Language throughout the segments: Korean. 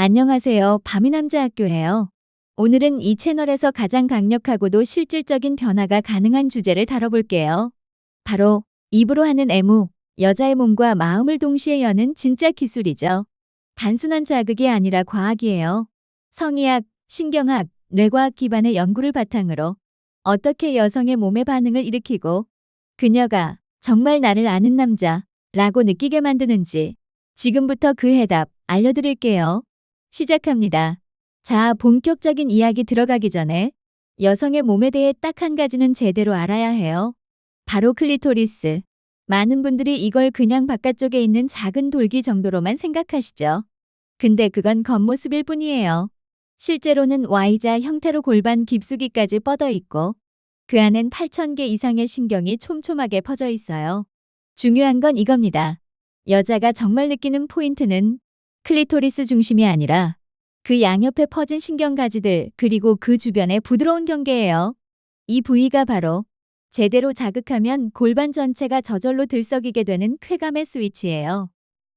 안녕하세요. 밤이남자학교예요. 오늘은 이 채널에서 가장 강력하고도 실질적인 변화가 가능한 주제를 다뤄볼게요. 바로 입으로 하는 애무, 여자의 몸과 마음을 동시에 여는 진짜 기술이죠. 단순한 자극이 아니라 과학이에요. 성의학, 신경학, 뇌과학 기반의 연구를 바탕으로 어떻게 여성의 몸의 반응을 일으키고 그녀가 정말 나를 아는 남자라고 느끼게 만드는지 지금부터 그 해답 알려드릴게요. 시작합니다. 자, 본격적인 이야기 들어가기 전에 여성의 몸에 대해 딱 한 가지는 제대로 알아야 해요. 바로 클리토리스. 많은 분들이 이걸 그냥 바깥쪽에 있는 작은 돌기 정도로만 생각하시죠. 근데 그건 겉모습일 뿐이에요. 실제로는 Y자 형태로 골반 깊숙이까지 뻗어 있고 그 안엔 8,000개 이상의 신경이 촘촘하게 퍼져 있어요. 중요한 건 이겁니다. 여자가 정말 느끼는 포인트는 클리토리스 중심이 아니라 그 양옆에 퍼진 신경가지들 그리고 그 주변의 부드러운 경계예요. 이 부위가 바로 제대로 자극하면 골반 전체가 저절로 들썩이게 되는 쾌감의 스위치예요.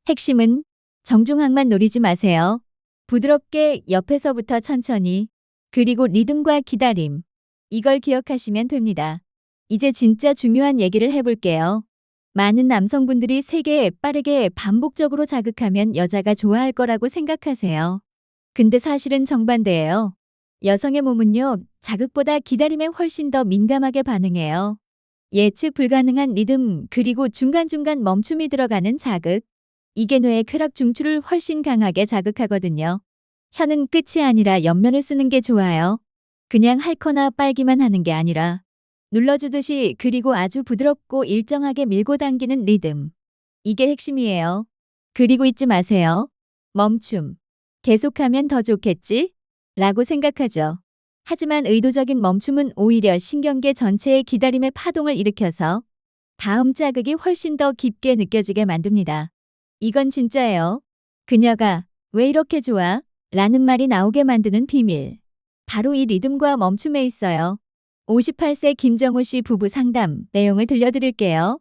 핵심은 정중앙만 노리지 마세요. 부드럽게 옆에서부터 천천히 그리고 리듬과 기다림. 이걸 기억하시면 됩니다. 이제 진짜 중요한 얘기를 해볼게요. 많은 남성분들이 세게 빠르게 반복적으로 자극하면 여자가 좋아할 거라고 생각하세요. 근데 사실은 정반대예요. 여성의 몸은요, 자극보다 기다림에 훨씬 더 민감하게 반응해요. 예측 불가능한 리듬 그리고 중간중간 멈춤이 들어가는 자극. 이게 뇌의 쾌락 중추를 훨씬 강하게 자극하거든요. 혀는 끝이 아니라 옆면을 쓰는 게 좋아요. 그냥 핥거나 빨기만 하는 게 아니라 눌러주듯이 그리고 아주 부드럽고 일정하게 밀고 당기는 리듬. 이게 핵심이에요. 그리고 잊지 마세요. 멈춤. 계속하면 더 좋겠지? 라고 생각하죠. 하지만 의도적인 멈춤은 오히려 신경계 전체의 기다림의 파동을 일으켜서 다음 자극이 훨씬 더 깊게 느껴지게 만듭니다. 이건 진짜예요. 그녀가 왜 이렇게 좋아? 라는 말이 나오게 만드는 비밀. 바로 이 리듬과 멈춤에 있어요. 58세 김정우 씨 부부 상담 내용을 들려드릴게요.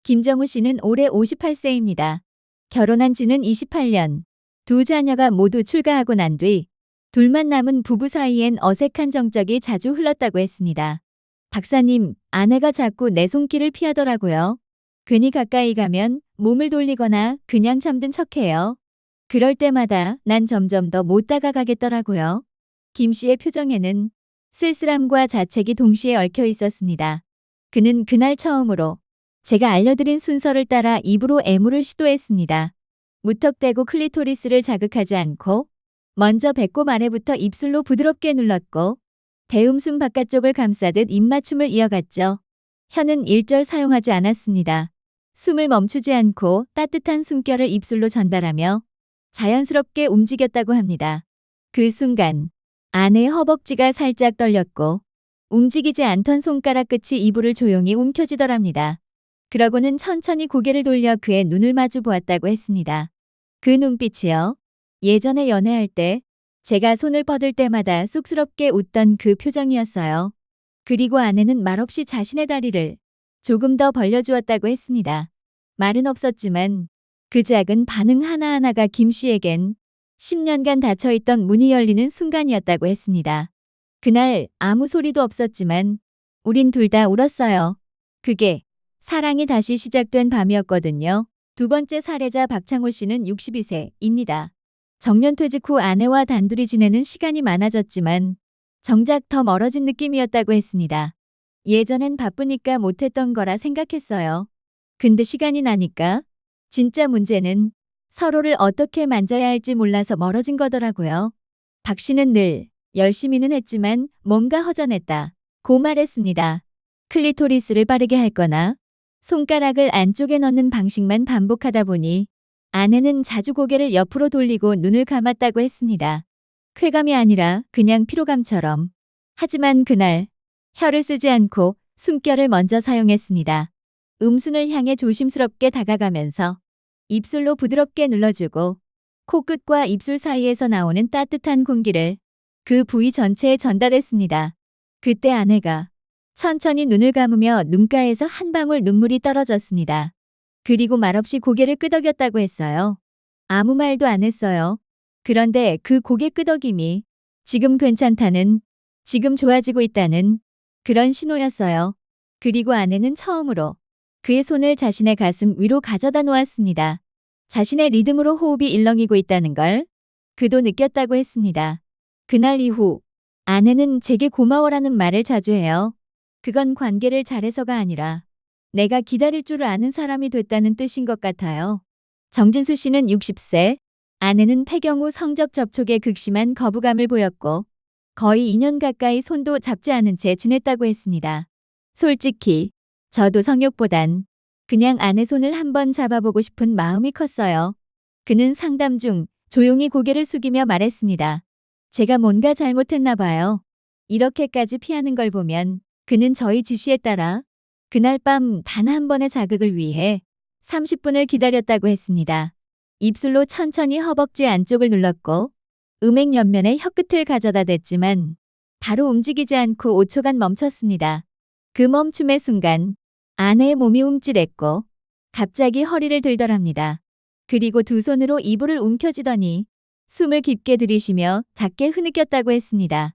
김정우 씨는 올해 58세입니다. 결혼한 지는 28년. 두 자녀가 모두 출가하고 난 뒤 둘만 남은 부부 사이엔 어색한 정적이 자주 흘렀다고 했습니다. 박사님, 아내가 자꾸 내 손길을 피하더라고요. 괜히 가까이 가면 몸을 돌리거나 그냥 잠든 척해요. 그럴 때마다 난 점점 더 못 다가가겠더라고요. 김 씨의 표정에는 쓸쓸함과 자책이 동시에 얽혀 있었습니다. 그는 그날 처음으로 제가 알려드린 순서를 따라 입으로 애무를 시도했습니다. 무턱대고 클리토리스를 자극하지 않고 먼저 배꼽 아래부터 입술로 부드럽게 눌렀고 대음순 바깥쪽을 감싸듯 입맞춤을 이어갔죠. 혀는 일절 사용하지 않았습니다. 숨을 멈추지 않고 따뜻한 숨결을 입술로 전달하며 자연스럽게 움직였다고 합니다. 그 순간 아내의 허벅지가 살짝 떨렸고 움직이지 않던 손가락 끝이 이불을 조용히 움켜쥐더랍니다. 그러고는 천천히 고개를 돌려 그의 눈을 마주 보았다고 했습니다. 그 눈빛이요. 예전에 연애할 때 제가 손을 뻗을 때마다 쑥스럽게 웃던 그 표정이었어요. 그리고 아내는 말없이 자신의 다리를 조금 더 벌려주었다고 했습니다. 말은 없었지만 그 작은 반응 하나하나가 김 씨에겐 10년간 닫혀있던 문이 열리는 순간이었다고 했습니다. 그날 아무 소리도 없었지만 우린 둘 다 울었어요. 그게 사랑이 다시 시작된 밤이었거든요. 두 번째 살해자 박창호 씨는 62세입니다. 정년퇴직 후 아내와 단둘이 지내는 시간이 많아졌지만 정작 더 멀어진 느낌이었다고 했습니다. 예전엔 바쁘니까 못했던 거라 생각했어요. 근데 시간이 나니까 진짜 문제는 서로를 어떻게 만져야 할지 몰라서 멀어진 거더라고요. 박 씨는 늘 열심히는 했지만 뭔가 허전했다 고 말했습니다. 클리토리스를 빠르게 할 거나 손가락을 안쪽에 넣는 방식만 반복하다 보니 아내는 자주 고개를 옆으로 돌리고 눈을 감았다고 했습니다. 쾌감이 아니라 그냥 피로감처럼. 하지만 그날 혀를 쓰지 않고 숨결을 먼저 사용했습니다. 음순을 향해 조심스럽게 다가가면서 입술로 부드럽게 눌러주고 코끝과 입술 사이에서 나오는 따뜻한 공기를 그 부위 전체에 전달했습니다. 그때 아내가 천천히 눈을 감으며 눈가에서 한 방울 눈물이 떨어졌습니다. 그리고 말없이 고개를 끄덕였다고 했어요. 아무 말도 안 했어요. 그런데 그 고개 끄덕임이 지금 괜찮다는, 지금 좋아지고 있다는 그런 신호였어요. 그리고 아내는 처음으로 그의 손을 자신의 가슴 위로 가져다 놓았습니다. 자신의 리듬으로 호흡이 일렁이고 있다는 걸 그도 느꼈다고 했습니다. 그날 이후 아내는 제게 고마워라는 말을 자주 해요. 그건 관계를 잘해서가 아니라 내가 기다릴 줄 아는 사람이 됐다는 뜻인 것 같아요. 정진수 씨는 60세, 아내는 폐경 후 성적 접촉에 극심한 거부감을 보였고 거의 2년 가까이 손도 잡지 않은 채 지냈다고 했습니다. 솔직히 저도 성욕보단 그냥 아내 손을 한번 잡아보고 싶은 마음이 컸어요. 그는 상담 중 조용히 고개를 숙이며 말했습니다. 제가 뭔가 잘못했나 봐요. 이렇게까지 피하는 걸 보면 그는 저희 지시에 따라 그날 밤 단 한 번의 자극을 위해 30분을 기다렸다고 했습니다. 입술로 천천히 허벅지 안쪽을 눌렀고 음액 옆면에 혀끝을 가져다 댔지만 바로 움직이지 않고 5초간 멈췄습니다. 그 멈춤의 순간 아내의 몸이 움찔했고 갑자기 허리를 들더랍니다. 그리고 두 손으로 이불을 움켜쥐더니 숨을 깊게 들이쉬며 작게 흐느꼈다고 했습니다.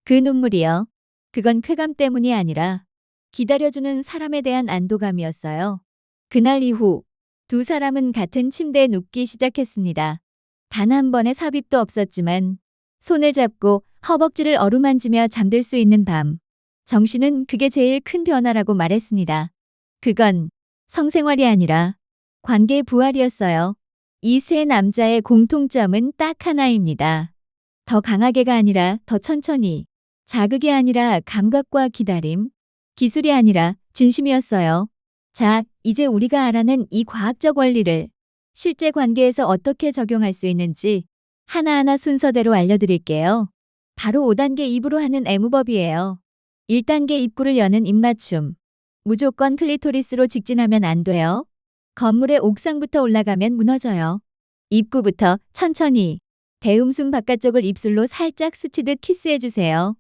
그 눈물이요. 그건 쾌감 때문이 아니라 기다려주는 사람에 대한 안도감이었어요. 그날 이후 두 사람은 같은 침대에 눕기 시작했습니다. 단 한 번의 삽입도 없었지만 손을 잡고 허벅지를 어루만지며 잠들 수 있는 밤. 정씨는 그게 제일 큰 변화라고 말했습니다. 그건 성생활이 아니라 관계의 부활이었어요. 이 세 남자의 공통점은 딱 하나입니다. 더 강하게가 아니라 더 천천히, 자극이 아니라 감각과 기다림, 기술이 아니라 진심이었어요. 자, 이제 우리가 알아낸 이 과학적 원리를 실제 관계에서 어떻게 적용할 수 있는지 하나하나 순서대로 알려드릴게요. 바로 5단계 입으로 하는 애무법이에요. 1단계 입구를 여는 입맞춤. 무조건 클리토리스로 직진하면 안 돼요. 건물의 옥상부터 올라가면 무너져요. 입구부터 천천히 대음순 바깥쪽을 입술로 살짝 스치듯 키스해주세요.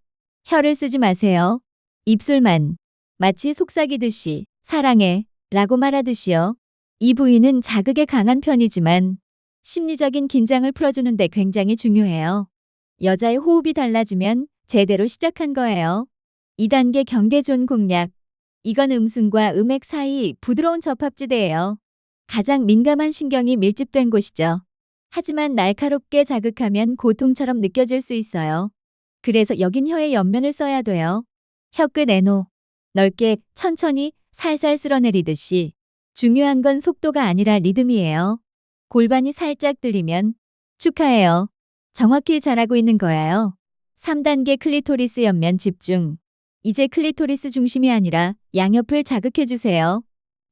혀를 쓰지 마세요. 입술만. 마치 속삭이듯이 사랑해 라고 말하듯이요. 이 부위는 자극에 강한 편이지만 심리적인 긴장을 풀어주는데 굉장히 중요해요. 여자의 호흡이 달라지면 제대로 시작한 거예요. 2단계 경계존 공략. 이건 음순과 음액 사이 부드러운 접합지대예요. 가장 민감한 신경이 밀집된 곳이죠. 하지만 날카롭게 자극하면 고통처럼 느껴질 수 있어요. 그래서 여긴 혀의 옆면을 써야 돼요. 혀끝 애노. 넓게 천천히 살살 쓸어내리듯이. 중요한 건 속도가 아니라 리듬이에요. 골반이 살짝 들리면 축하해요. 정확히 잘하고 있는 거예요. 3단계 클리토리스 옆면 집중. 이제 클리토리스 중심이 아니라 양옆을 자극해주세요.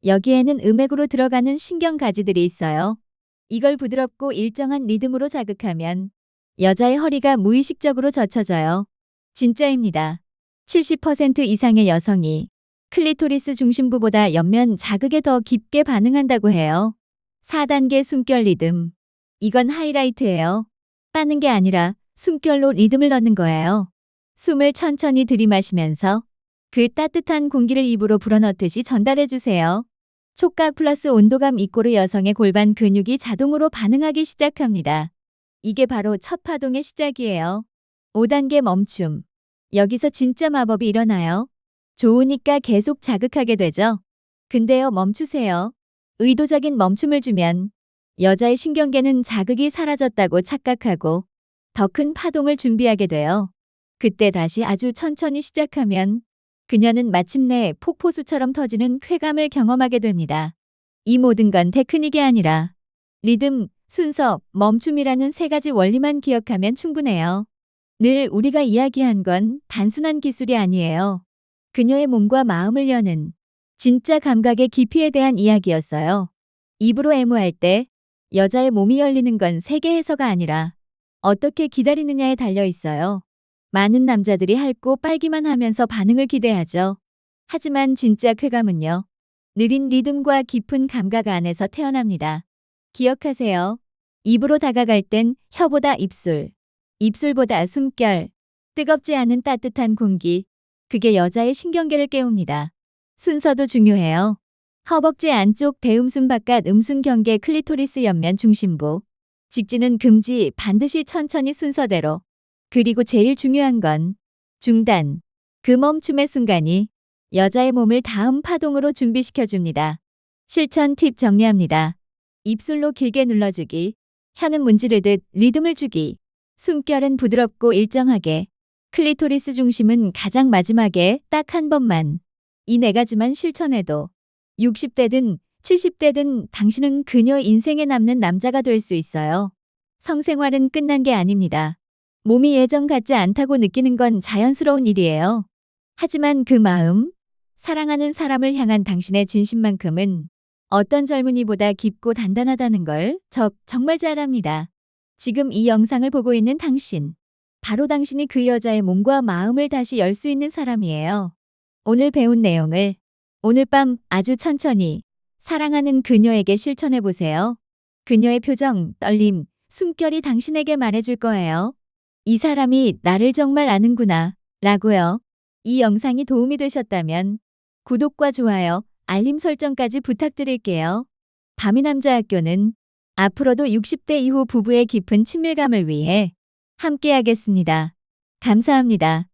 여기에는 음액으로 들어가는 신경 가지들이 있어요. 이걸 부드럽고 일정한 리듬으로 자극하면 여자의 허리가 무의식적으로 젖혀져요. 진짜입니다. 70% 이상의 여성이 클리토리스 중심부보다 옆면 자극에 더 깊게 반응한다고 해요. 4단계 숨결 리듬. 이건 하이라이트예요. 빠는 게 아니라 숨결로 리듬을 넣는 거예요. 숨을 천천히 들이마시면서 그 따뜻한 공기를 입으로 불어넣듯이 전달해주세요. 촉각 플러스 온도감 이꼬르 여성의 골반 근육이 자동으로 반응하기 시작합니다. 이게 바로 첫 파동의 시작이에요. 5단계 멈춤. 여기서 진짜 마법이 일어나요. 좋으니까 계속 자극하게 되죠. 근데요, 멈추세요. 의도적인 멈춤을 주면 여자의 신경계는 자극이 사라졌다고 착각하고 더 큰 파동을 준비하게 돼요. 그때 다시 아주 천천히 시작하면 그녀는 마침내 폭포수처럼 터지는 쾌감을 경험하게 됩니다. 이 모든 건 테크닉이 아니라 리듬, 순서, 멈춤이라는 세 가지 원리만 기억하면 충분해요. 늘 우리가 이야기한 건 단순한 기술이 아니에요. 그녀의 몸과 마음을 여는 진짜 감각의 깊이에 대한 이야기였어요. 입으로 애무할 때 여자의 몸이 열리는 건 세계에서가 아니라 어떻게 기다리느냐에 달려 있어요. 많은 남자들이 핥고 빨기만 하면서 반응을 기대하죠. 하지만 진짜 쾌감은요. 느린 리듬과 깊은 감각 안에서 태어납니다. 기억하세요. 입으로 다가갈 땐 혀보다 입술, 입술보다 숨결, 뜨겁지 않은 따뜻한 공기. 그게 여자의 신경계를 깨웁니다. 순서도 중요해요. 허벅지 안쪽 대음순 바깥 음순 경계 클리토리스 옆면 중심부. 직진은 금지, 반드시 천천히 순서대로. 그리고 제일 중요한 건 중단. 그 멈춤의 순간이 여자의 몸을 다음 파동으로 준비시켜줍니다. 실천 팁 정리합니다. 입술로 길게 눌러주기, 혀는 문지르듯 리듬을 주기, 숨결은 부드럽고 일정하게, 클리토리스 중심은 가장 마지막에 딱 한 번만. 이 네 가지만 실천해도 60대든 70대든 당신은 그녀 인생에 남는 남자가 될 수 있어요. 성생활은 끝난 게 아닙니다. 몸이 예전 같지 않다고 느끼는 건 자연스러운 일이에요. 하지만 그 마음, 사랑하는 사람을 향한 당신의 진심만큼은 어떤 젊은이보다 깊고 단단하다는 걸 정말 잘 압니다. 지금 이 영상을 보고 있는 당신, 바로 당신이 그 여자의 몸과 마음을 다시 열 수 있는 사람이에요. 오늘 배운 내용을 오늘 밤 아주 천천히 사랑하는 그녀에게 실천해 보세요. 그녀의 표정, 떨림, 숨결이 당신에게 말해줄 거예요. 이 사람이 나를 정말 아는구나, 라고요. 이 영상이 도움이 되셨다면 구독과 좋아요, 알림 설정까지 부탁드릴게요. 바미남자학교는 앞으로도 60대 이후 부부의 깊은 친밀감을 위해 함께하겠습니다. 감사합니다.